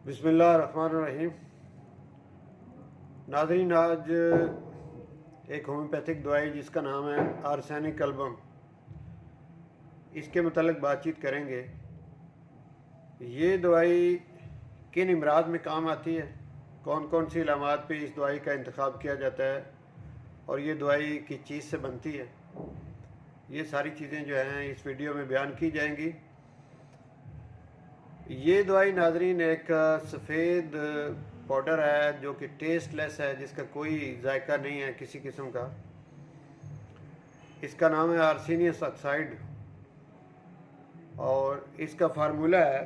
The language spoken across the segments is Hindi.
बिस्मिल्लाहिर्रहमानिर्रहीम। नाज़रीन, आज एक होम्योपैथिक दवाई जिसका नाम है आर्सेनिक एल्बम, इसके मतलब बातचीत करेंगे। ये दवाई किन इमराज में काम आती है, कौन कौन सी अलामात पे इस दवाई का इंतखाब किया जाता है और ये दवाई किस चीज़ से बनती है, ये सारी चीज़ें जो हैं इस वीडियो में बयान की जाएंगी। ये दवाई नाजरीन एक सफ़ेद पाउडर है जो कि टेस्टलेस है, जिसका कोई जायका नहीं है किसी किस्म का। इसका नाम है आर्सेनियस ऑक्साइड और इसका फार्मूला है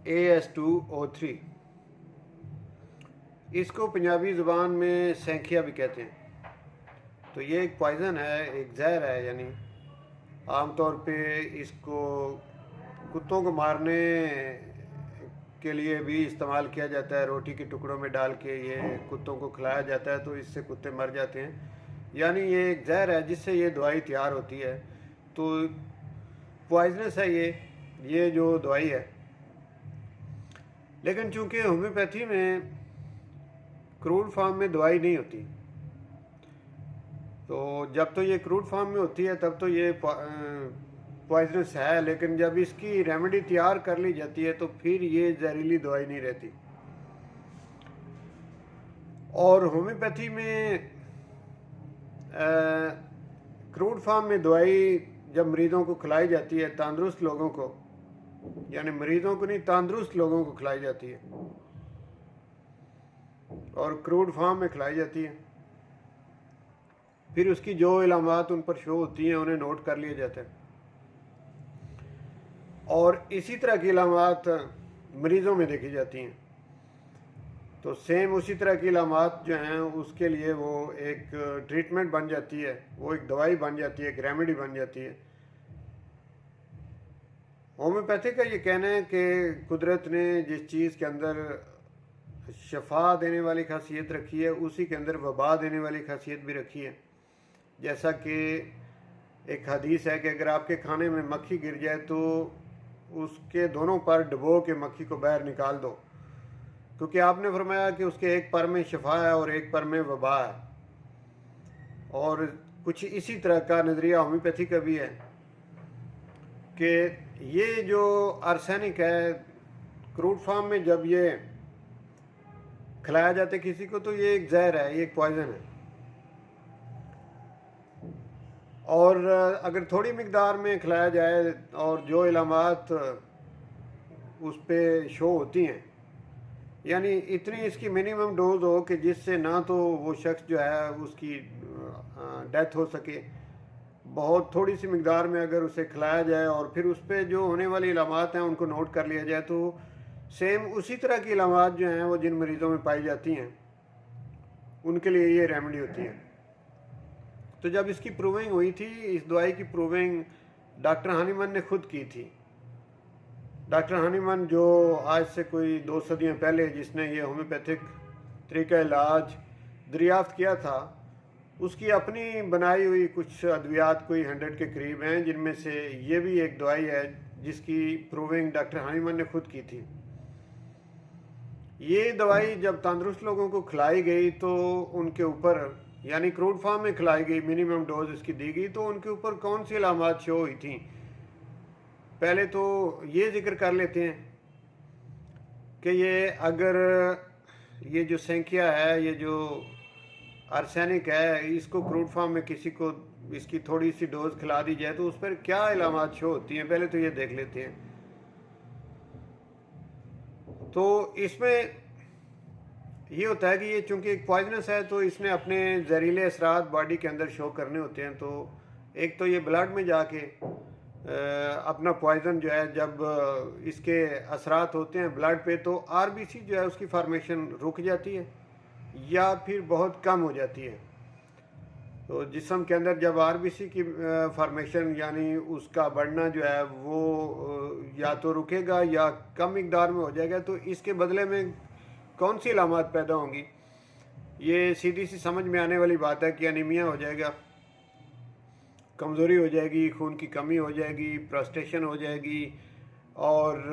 AS2O3। इसको पंजाबी ज़ुबान में सेंखिया भी कहते हैं। तो ये एक पॉइज़न है, एक जहर है। यानी आमतौर पे इसको कुत्तों को मारने के लिए भी इस्तेमाल किया जाता है। रोटी के टुकड़ों में डाल के ये कुत्तों को खिलाया जाता है, तो इससे कुत्ते मर जाते हैं। यानी ये एक जहर है जिससे ये दवाई तैयार होती है। तो पॉइजनस है ये जो दवाई है। लेकिन चूंकि होम्योपैथी में क्रूड फॉर्म में दवाई नहीं होती, तो जब तो ये क्रूड फॉर्म में होती है तब तो ये पॉइजनस है। लेकिन जब इसकी रेमेडी तैयार कर ली जाती है तो फिर ये जहरीली दवाई नहीं रहती। और होम्योपैथी में क्रूड फॉर्म में दवाई जब मरीज़ों को खिलाई जाती है, तंदुरुस्त लोगों को, यानी मरीज़ों को नहीं, तंदुरुस्त लोगों को खिलाई जाती है और क्रूड फॉर्म में खिलाई जाती है। फिर उसकी जो इलामात उन पर शो होती हैं उन्हें नोट कर लिया जाता है और इसी तरह की इलामात मरीज़ों में देखी जाती हैं। तो सेम उसी तरह की इलामात जो हैं उसके लिए वो एक ट्रीटमेंट बन जाती है, वो एक दवाई बन जाती है, एक रेमेडी बन जाती है। होम्योपैथी का ये कहना है कि कुदरत ने जिस चीज़ के अंदर शफा देने वाली खासियत रखी है, उसी के अंदर वबा देने वाली खासियत भी रखी है। जैसा कि एक हदीस है कि अगर आपके खाने में मक्खी गिर जाए तो उसके दोनों पर डुबो के मक्खी को बाहर निकाल दो, क्योंकि आपने फरमाया कि उसके एक पर में शफा है और एक पर में वबा है। और कुछ इसी तरह का नज़रिया होम्योपैथी का भी है कि ये जो आर्सेनिक है क्रूड फॉर्म में जब ये खिलाया जाता है किसी को, तो ये एक जहर है, ये एक पॉइजन है। और अगर थोड़ी मिकदार में खिलाया जाए और जो इलामात उस पर शो होती हैं, यानी इतनी इसकी मिनिमम डोज हो कि जिससे ना तो वो शख्स जो है उसकी डेथ हो सके, बहुत थोड़ी सी मिकदार में अगर उसे खिलाया जाए और फिर उस पर जो होने वाली इलामात हैं उनको नोट कर लिया जाए, तो सेम उसी तरह की इलामात जो हैं वो जिन मरीज़ों में पाई जाती हैं उनके लिए ये रेमेडी होती है। तो जब इसकी प्रूविंग हुई थी, इस दवाई की प्रूविंग डॉक्टर हनीमन ने खुद की थी। डॉक्टर हनीमन जो आज से कोई 2 सदियाँ पहले जिसने ये होम्योपैथिक तरीका इलाज दरियाफ्त किया था, उसकी अपनी बनाई हुई कुछ अद्वियात कोई 100 के करीब हैं, जिनमें से ये भी एक दवाई है जिसकी प्रूविंग डॉक्टर हनीमन ने खुद की थी। ये दवाई जब तंदुरुस्त लोगों को खिलाई गई तो उनके ऊपर, यानी क्रूड फॉर्म में खिलाई गई, मिनिमम डोज इसकी दी गई, तो उनके ऊपर कौन सी अलामात शो हुई थी। पहले तो ये जिक्र कर लेते हैं कि ये अगर ये जो सेंखिया है, ये जो आर्सेनिक है, इसको क्रूड फॉर्म में किसी को इसकी थोड़ी सी डोज खिला दी जाए तो उस पर क्या इलामात शो होती हैं, पहले तो ये देख लेते हैं। तो इसमें ये होता है कि ये चूंकि एक पॉइजनस है तो इसने अपने जहरीले असरात बॉडी के अंदर शो करने होते हैं। तो एक तो ये ब्लड में जाके अपना पॉइजन जो है, जब इसके असरात होते हैं ब्लड पे, तो आरबीसी जो है उसकी फॉर्मेशन रुक जाती है या फिर बहुत कम हो जाती है। तो जिस्म के अंदर जब आरबीसी की फॉर्मेशन यानी उसका बढ़ना जो है वो या तो रुकेगा या कम मिकदार में हो जाएगा, तो इसके बदले में कौन सी अलामत पैदा होंगी। ये सीधी सी समझ में आने वाली बात है कि अनीमिया हो जाएगा, कमज़ोरी हो जाएगी, खून की कमी हो जाएगी, प्रोस्टेशन हो जाएगी और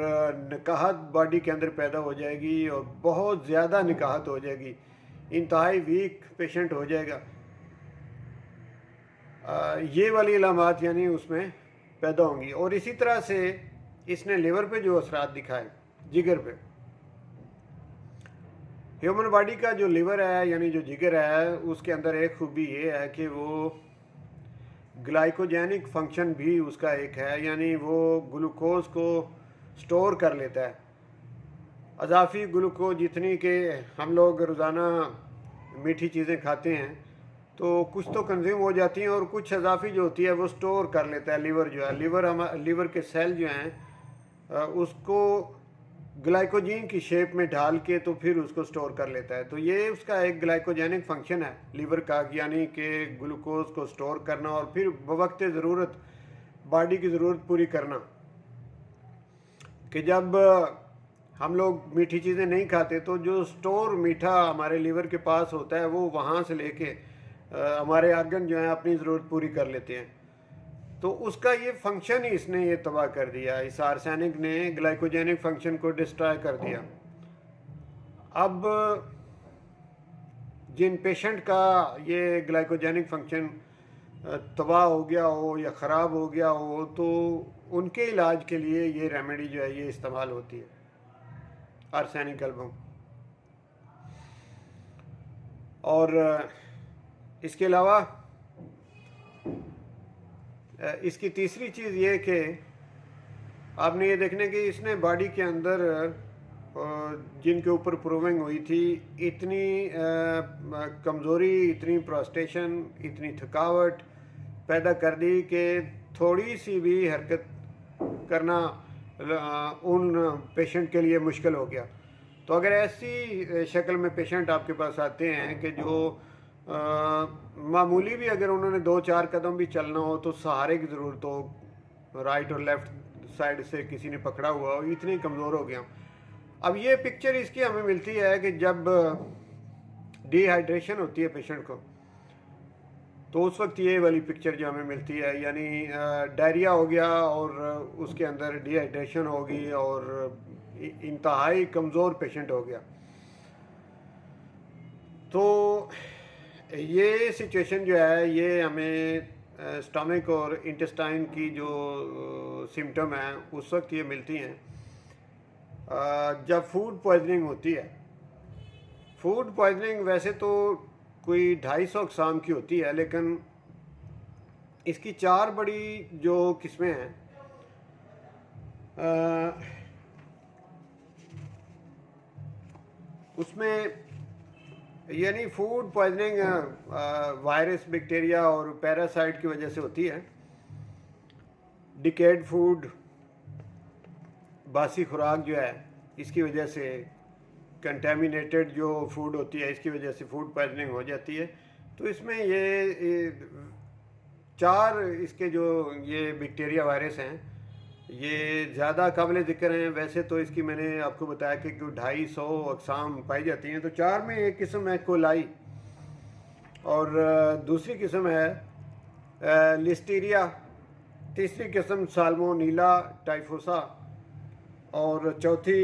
निकाहत बॉडी के अंदर पैदा हो जाएगी और बहुत ज़्यादा निकाहत हो जाएगी, इंतहाई वीक पेशेंट हो जाएगा। ये वाली अलामात यानी उसमें पैदा होंगी। और इसी तरह से इसने लिवर पे जो असरात दिखाए, जिगर पे, ह्यूमन बॉडी का जो लिवर है यानी जो जिगर है, उसके अंदर एक खूबी ये है कि वो ग्लाइकोजेनिक फंक्शन भी उसका एक है, यानी वो ग्लूकोज को स्टोर कर लेता है। अजाफी ग्लूकोज जितनी के हम लोग रोज़ाना मीठी चीज़ें खाते हैं तो कुछ तो कंज्यूम हो जाती हैं और कुछ अजाफी जो होती है वो स्टोर कर लेता है लिवर जो है। लिवर के सेल जो हैं उसको ग्लाइकोजीन की शेप में ढाल के तो फिर उसको स्टोर कर लेता है। तो ये उसका एक ग्लाइकोजेनिक फंक्शन है लिवर का, यानी कि ग्लूकोज को स्टोर करना और फिर बवक्त ज़रूरत बॉडी की ज़रूरत पूरी करना। कि जब हम लोग मीठी चीज़ें नहीं खाते तो जो स्टोर मीठा हमारे लिवर के पास होता है वो वहाँ से लेके हमारे आर्गन जो हैं अपनी ज़रूरत पूरी कर लेते हैं। तो उसका ये फंक्शन ही इसने ये तबाह कर दिया। इस आर्सेनिक ने ग्लाइकोजेनिक फंक्शन को डिस्ट्रॉय कर दिया। अब जिन पेशेंट का ये ग्लाइकोजेनिक फंक्शन तबाह हो गया हो या ख़राब हो गया हो तो उनके इलाज के लिए ये रेमेडी जो है ये इस्तेमाल होती है, आर्सेनिक एल्बम। और इसके अलावा इसकी तीसरी चीज़ ये कि आपने ये देखने कि इसने बॉडी के अंदर जिनके ऊपर प्रूविंग हुई थी इतनी कमज़ोरी, इतनी प्रोस्टेशन, इतनी थकावट पैदा कर दी कि थोड़ी सी भी हरकत करना उन पेशेंट के लिए मुश्किल हो गया। तो अगर ऐसी शक्ल में पेशेंट आपके पास आते हैं कि जो मामूली भी अगर उन्होंने 2-4 कदम भी चलना हो तो सहारे की ज़रूरत हो, राइट और लेफ़्ट साइड से किसी ने पकड़ा हुआ हो, इतनी कमज़ोर हो गया। अब ये पिक्चर इसकी हमें मिलती है कि जब डिहाइड्रेशन होती है पेशेंट को तो उस वक्त ये वाली पिक्चर जो हमें मिलती है, यानी डायरिया हो गया और उसके अंदर डिहाइड्रेशन होगी और इंतहाई कमज़ोर पेशेंट हो गया। तो ये सिचुएशन जो है ये हमें स्टमक और इंटेस्टाइन की जो सिम्टम है उस वक्त ये मिलती हैं जब फूड पॉइजनिंग होती है। फूड पॉइजनिंग वैसे तो कोई 250 अक़साम की होती है, लेकिन इसकी 4 बड़ी जो किस्में हैं उसमें यानी फूड पॉइजनिंग वायरस, बैक्टीरिया और पैरासाइट की वजह से होती है। डिकेड फूड, बासी खुराक जो है इसकी वजह से, कंटेमिनेटेड जो फूड होती है इसकी वजह से फूड पॉइजनिंग हो जाती है। तो इसमें ये 4 इसके जो ये बैक्टीरिया वायरस हैं ये ज़्यादा काबिल ज़िक्र हैं। वैसे तो इसकी मैंने आपको बताया कि 250 अक़साम पाई जाती हैं। तो 4 में एक किस्म है कोलाई और दूसरी किस्म है लिस्टीरिया, तीसरी किस्म साल्मोनीला टाइफोसा और चौथी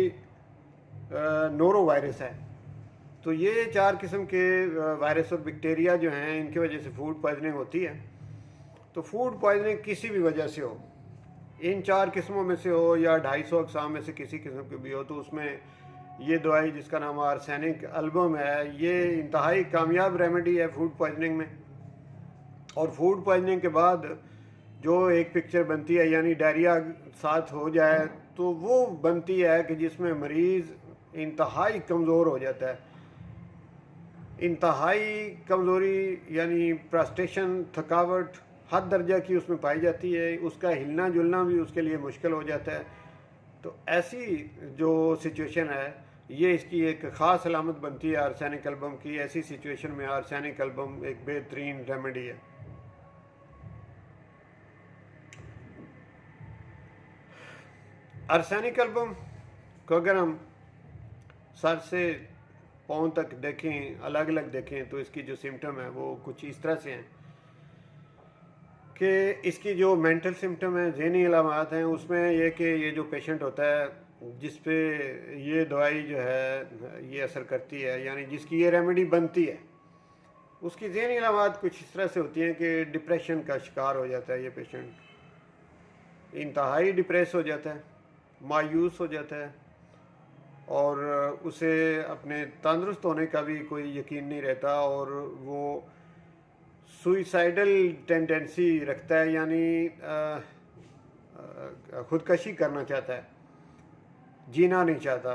नोरो वायरस है। तो ये 4 किस्म के वायरस और बैक्टीरिया जो हैं इनकी वजह से फूड पॉइजनिंग होती है। तो फूड पॉइजनिंग किसी भी वजह से हो, इन 4 किस्मों में से हो या 250 अक़साम में से किसी किस्म की भी हो, तो उसमें ये दवाई जिसका नाम आर्सेनिक एल्बम है ये इंतहाई कामयाब रेमेडी है फूड पॉइजनिंग में। और फूड पॉइजनिंग के बाद जो एक पिक्चर बनती है यानी डायरिया साथ हो जाए तो वो बनती है कि जिसमें मरीज़ इंतहाई कमज़ोर हो जाता है। इंतहाई कमज़ोरी यानी प्रोस्टेशन, थकावट हद दर्जा की उसमें पाई जाती है। उसका हिलना जुलना भी उसके लिए मुश्किल हो जाता है। तो ऐसी जो सिचुएशन है ये इसकी एक ख़ास अलामत बनती है आर्सेनिक एल्बम की। ऐसी सिचुएशन में आर्सेनिक एल्बम एक बेहतरीन रेमेडी है। आर्सेनिक एल्बम को अगर हम सर से पाँव तक देखें, अलग अलग देखें, तो इसकी जो सिम्टम है वो कुछ इस तरह से हैं कि इसकी जो मेंटल सिम्टम है, ज़हनी अलामात हैं, उसमें ये कि ये जो पेशेंट होता है जिस पे ये दवाई जो है ये असर करती है, यानी जिसकी ये रेमेडी बनती है, उसकी ज़हनी अलामात कुछ इस तरह से होती हैं कि डिप्रेशन का शिकार हो जाता है ये पेशेंट, इंतहाई डिप्रेस हो जाता है, मायूस हो जाता है, और उसे अपने तंदुरुस्त होने का भी कोई यकीन नहीं रहता, और वो सुइसाइडल टेंडेंसी रखता है, यानी ख़ुदकशी करना चाहता है, जीना नहीं चाहता,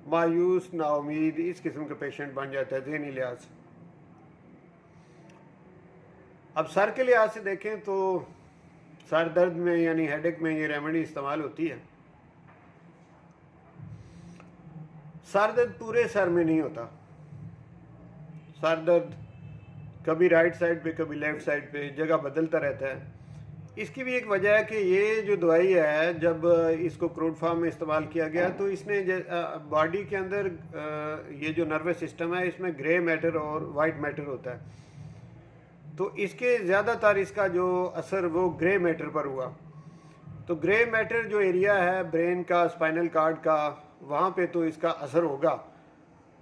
मायूस, नाउमीद, इस किस्म का पेशेंट बन जाता है ज़हनी लिहाज से। अब सर के लिहाज से देखें तो सर दर्द में यानी हेडेक में ये रेमेडी इस्तेमाल होती है। सर दर्द पूरे सर में नहीं होता, सर दर्द कभी राइट साइड पे कभी लेफ़्ट साइड पे जगह बदलता रहता है। इसकी भी एक वजह है कि ये जो दवाई है, जब इसको क्रूड फॉर्म में इस्तेमाल किया गया तो इसने बॉडी के अंदर ये जो नर्वस सिस्टम है, इसमें ग्रे मैटर और वाइट मैटर होता है, तो इसके ज़्यादातर इसका जो असर वो ग्रे मैटर पर हुआ। तो ग्रे मैटर जो एरिया है ब्रेन का, स्पाइनल कार्ड का, वहाँ पे तो इसका असर होगा,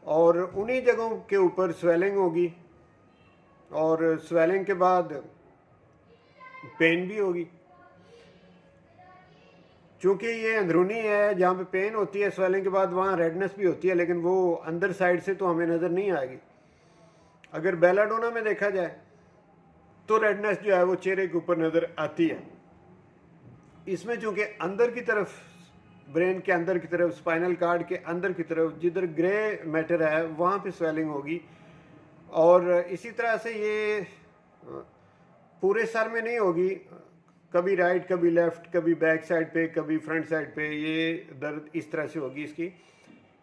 और उन्हीं जगहों के ऊपर स्वेलिंग होगी, और स्वेलिंग के बाद पेन भी होगी। चूँकि ये अंदरूनी है, जहाँ पे पेन होती है स्वेलिंग के बाद, वहाँ रेडनेस भी होती है, लेकिन वो अंदर साइड से तो हमें नज़र नहीं आएगी। अगर बेलाडोना में देखा जाए तो रेडनेस जो है वो चेहरे के ऊपर नज़र आती है। इसमें चूँकि अंदर की तरफ, ब्रेन के अंदर की तरफ, स्पाइनल कार्ड के अंदर की तरफ जिधर ग्रे मैटर है, वहाँ पे स्वेलिंग होगी, और इसी तरह से ये पूरे सर में नहीं होगी, कभी राइट कभी लेफ़्ट, कभी बैक साइड पे कभी फ्रंट साइड पे, ये दर्द इस तरह से होगी इसकी।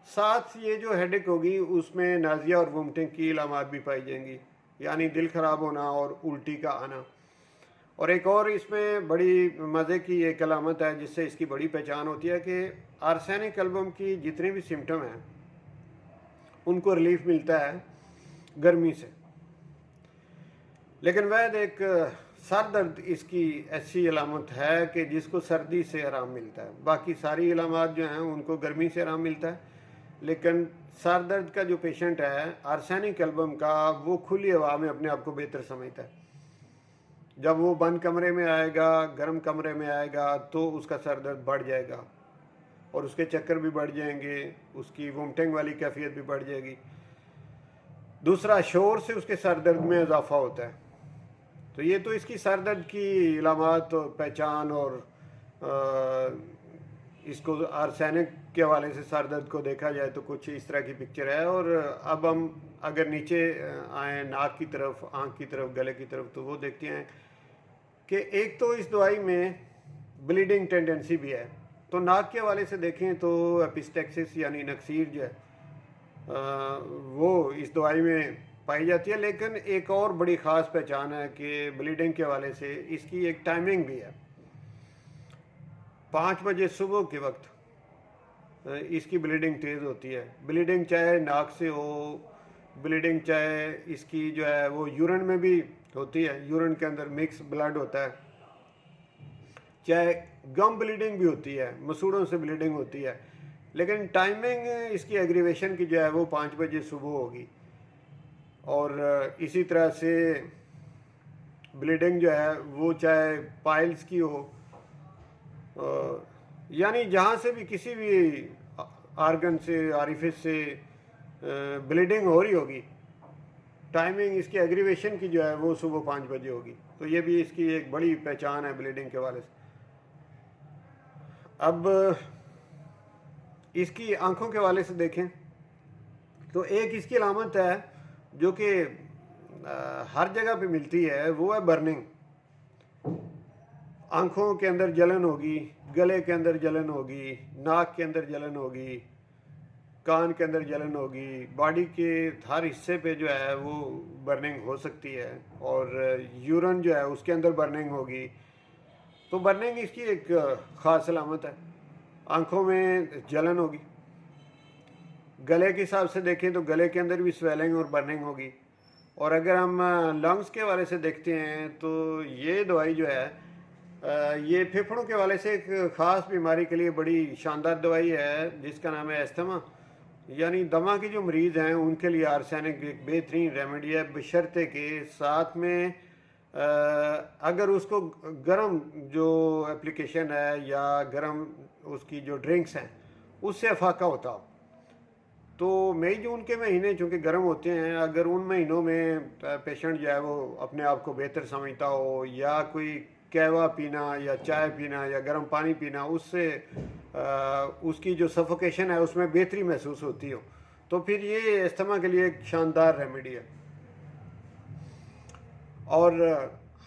साथ ये जो हेडेक होगी उसमें नाजिया और वोमिटिंग की अलामात भी पाई जाएंगी, यानी दिल ख़राब होना और उल्टी का आना। और एक और इसमें बड़ी मज़े की एक अलामत है जिससे इसकी बड़ी पहचान होती है कि आर्सेनिक एल्बम की जितने भी सिम्टम हैं उनको रिलीफ मिलता है गर्मी से, लेकिन वह एक सर दर्द इसकी ऐसी अलामत है कि जिसको सर्दी से आराम मिलता है। बाकी सारी अलामत जो हैं उनको गर्मी से आराम मिलता है, लेकिन सर दर्द का जो पेशेंट है आर्सेनिक एल्बम का, वो खुली हवा में अपने आप को बेहतर समझता है। जब वो बंद कमरे में आएगा, गर्म कमरे में आएगा, तो उसका सर दर्द बढ़ जाएगा, और उसके चक्कर भी बढ़ जाएंगे, उसकी वोमिटिंग वाली कैफियत भी बढ़ जाएगी। दूसरा, शोर से उसके सर दर्द में इजाफा होता है। तो ये तो इसकी सर दर्द की अलामत, पहचान, और इसको आर्सेनिक के हवाले से सर दर्द को देखा जाए तो कुछ इस तरह की पिक्चर है। और अब हम अगर नीचे आए नाक की तरफ, आँख की तरफ, गले की तरफ, तो वो देखते हैं कि एक तो इस दवाई में ब्लीडिंग टेंडेंसी भी है। तो नाक के हवाले से देखें तो एपिस्टेक्सिस यानी नक्सीर जो है वो इस दवाई में पाई जाती है, लेकिन एक और बड़ी ख़ास पहचान है कि ब्लीडिंग के हवाले से इसकी एक टाइमिंग भी है। 5 बजे सुबह के वक्त इसकी ब्लीडिंग तेज़ होती है। ब्लीडिंग चाहे नाक से हो, ब्लीडिंग चाहे इसकी जो है वो यूरिन में भी होती है, यूरिन के अंदर मिक्स ब्लड होता है, चाहे गम ब्लीडिंग भी होती है, मसूड़ों से ब्लीडिंग होती है, लेकिन टाइमिंग इसकी एग्रीवेशन की जो है वो 5 बजे सुबह होगी। और इसी तरह से ब्लीडिंग जो है वो चाहे पाइल्स की हो, यानी जहाँ से भी किसी भी आर्गन से, आरिफिस से ब्लीडिंग हो रही होगी, टाइमिंग इसकी एग्रीवेशन की जो है वो सुबह 5 बजे होगी। तो ये भी इसकी एक बड़ी पहचान है ब्लीडिंग के हवाले से। अब इसकी आंखों के हवाले से देखें तो एक इसकी अलामत है जो कि हर जगह पे मिलती है, वो है बर्निंग। आंखों के अंदर जलन होगी, गले के अंदर जलन होगी, नाक के अंदर जलन होगी, कान के अंदर जलन होगी, बॉडी के हर हिस्से पे जो है वो बर्निंग हो सकती है, और यूरिन जो है उसके अंदर बर्निंग होगी। तो बर्निंग इसकी एक ख़ास अलामत है। आंखों में जलन होगी। गले के हिसाब से देखें तो गले के अंदर भी स्वेलिंग और बर्निंग होगी। और अगर हम लंग्स के वाले से देखते हैं तो ये दवाई जो है ये फेफड़ों के वाले से एक ख़ास बीमारी के लिए बड़ी शानदार दवाई है जिसका नाम है अस्थमा। यानी दमा के जो मरीज़ हैं उनके लिए आर्सेनिक एक बेहतरीन रेमेडी है, बशर्ते के साथ में अगर उसको गर्म जो एप्लीकेशन है या गर्म उसकी जो ड्रिंक्स हैं उससे अफाका होता हो। तो मई जून के महीने चूँकि गर्म होते हैं, अगर उन महीनों में पेशेंट जो है वो अपने आप को बेहतर समझता हो या कोई कहवा पीना या चाय पीना या गर्म पानी पीना उससे उसकी जो सफोकेशन है उसमें बेहतरी महसूस होती हो, तो फिर ये अस्थमा के लिए एक शानदार रेमेडी है। और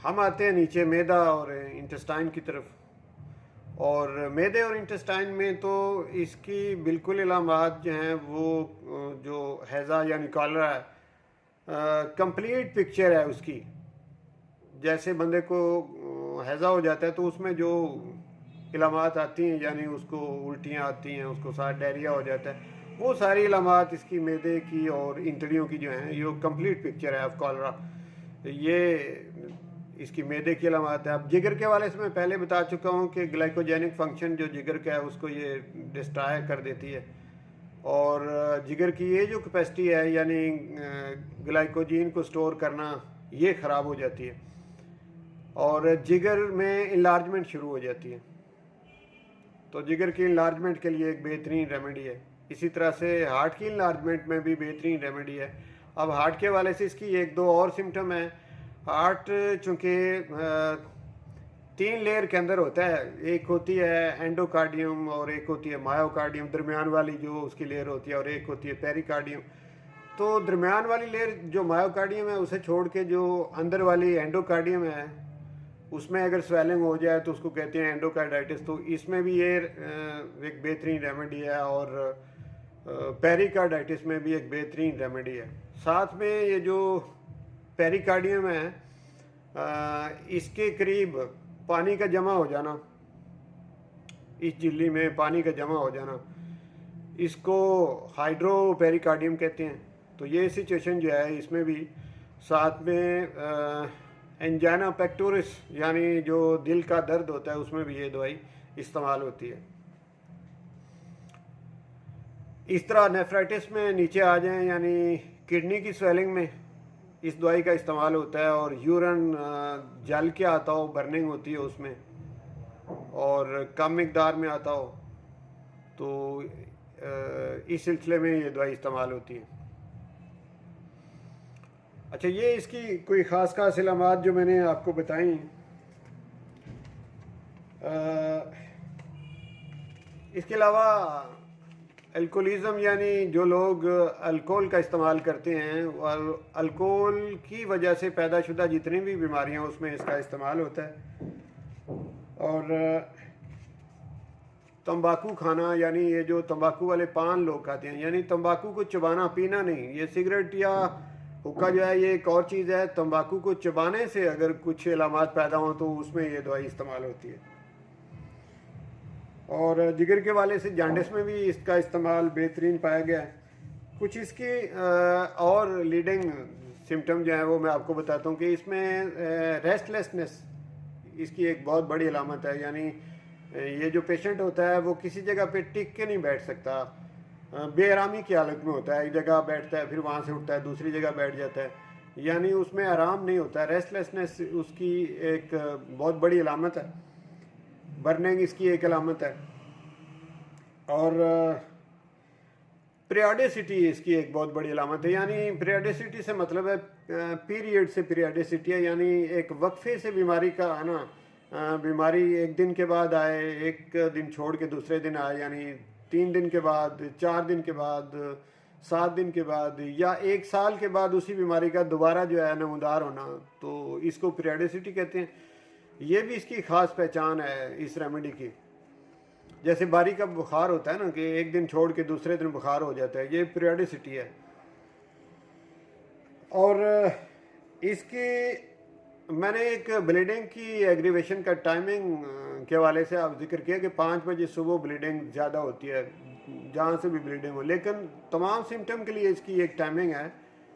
हम आते हैं नीचे मैदा और इंटेस्टाइन की तरफ। और मैदे और इंटेस्टाइन में तो इसकी बिल्कुल इलामात जो हैं वो जो हैज़ा यानी कॉलरा है, कंप्लीट पिक्चर है उसकी। जैसे बंदे को हैज़ा हो जाता है तो उसमें जो इलामात आती हैं यानी उसको उल्टियाँ आती हैं, उसको साथ डायरिया हो जाता है, वो सारी इलामात इसकी मैदे की और इंतड़ियों की जो हैं ये कंप्लीट पिक्चर है ऑफ कॉलरा। ये इसकी मैदे की अलामत है। अब जिगर के वाले से मैं पहले बता चुका हूँ कि ग्लाइकोजेनिक फंक्शन जो जिगर का है उसको ये डिस्ट्रॉय कर देती है। और जिगर की ये जो कैपेसिटी है यानी ग्लाइकोजीन को स्टोर करना ये ख़राब हो जाती है और जिगर में इन्लार्जमेंट शुरू हो जाती है। तो जिगर की इन्लार्जमेंट के लिए एक बेहतरीन रेमेडी है। इसी तरह से हार्ट की इन्लार्जमेंट में भी बेहतरीन रेमेडी है। अब हार्ट के वाले से इसकी एक दो और सिम्टम है। हार्ट चूँकि 3 लेयर के अंदर होता है, एक होती है एंडोकार्डियम और एक होती है मायोकार्डियम, दरमियान वाली जो उसकी लेयर होती है, और एक होती है पेरिकार्डियम। तो दरमियान वाली लेयर जो मायोकार्डियम है उसे छोड़ के जो अंदर वाली एंडोकार्डियम है उसमें अगर स्वेलिंग हो जाए तो उसको कहते हैं एंडोकार्डाइटिस। तो इसमें भी ये एक बेहतरीन रेमेडी है और पेरिकार्डाइटिस में भी एक बेहतरीन रेमेडी है। साथ में ये जो पेरिकार्डियम है इसके करीब पानी का जमा हो जाना, इस झिल्ली में पानी का जमा हो जाना, इसको हाइड्रो पेरिकार्डियम कहते हैं। तो ये सिचुएशन जो है इसमें भी साथ में एंजाइना पेक्टोरिस यानी जो दिल का दर्द होता है उसमें भी ये दवाई इस्तेमाल होती है। इस तरह नेफ्राइटिस में नीचे आ जाएं यानी किडनी की स्वेलिंग में इस दवाई का इस्तेमाल होता है। और यूरन जल के आता हो, बर्निंग होती है उसमें और कम मिकदार में आता हो तो इस सिलसिले में ये दवाई इस्तेमाल होती है। अच्छा, ये इसकी कोई ख़ास इलामात जो मैंने आपको बताई, इसके अलावा अल्कोहलिज़म यानी जो लोग अल्कोहल का इस्तेमाल करते हैं और अल्कोहल की वजह से पैदाशुदा जितनी भी बीमारियां उसमें इसका इस्तेमाल होता है। और तंबाकू खाना यानी ये जो तंबाकू वाले पान लोग खाते हैं, यानी तंबाकू को चबाना पीना नहीं, ये सिगरेट या हुक्का जो है ये एक और चीज़ है। तंबाकू को चबाने से अगर कुछ इलामात पैदा हों तो उसमें ये दवाई इस्तेमाल होती है। और जिगर के वाले से जांडिस में भी इसका इस्तेमाल बेहतरीन पाया गया है। कुछ इसकी और लीडिंग सिम्टम जो है वो मैं आपको बताता हूँ कि इसमें रेस्टलेसनेस इसकी एक बहुत बड़ी अलामत है। यानी ये जो पेशेंट होता है वो किसी जगह पे टिक के नहीं बैठ सकता, बेआरामी की हालत में होता है। एक जगह बैठता है फिर वहाँ से उठता है दूसरी जगह बैठ जाता है, यानी उसमें आराम नहीं होता है। रेस्टलेसनेस उसकी एक बहुत बड़ी अलामत है। बर्निंग इसकी एक अलामत है। और पीरियडिसिटी इसकी एक बहुत बड़ी अलामत है। यानी पीरियडिसिटी से मतलब है पीरियड से पीरियडिसिटी है, यानी एक वक्फे से बीमारी का आना। बीमारी एक दिन के बाद आए, एक दिन छोड़ के दूसरे दिन आए, यानी 3 दिन के बाद, 4 दिन के बाद, 7 दिन के बाद या 1 साल के बाद उसी बीमारी का दोबारा जो है नमूदार होना, तो इसको पीरियडिसिटी कहते हैं। ये भी इसकी ख़ास पहचान है इस रेमेडी की। जैसे बारी का बुखार होता है ना कि एक दिन छोड़ के दूसरे दिन बुखार हो जाता है, ये पीरियडिसिटी है। और इसकी मैंने एक ब्लीडिंग की एग्रीवेशन का टाइमिंग के हवाले से आप जिक्र किया कि 5 बजे सुबह ब्लीडिंग ज़्यादा होती है, जहाँ से भी ब्लीडिंग हो, लेकिन तमाम सिम्टम के लिए इसकी एक टाइमिंग है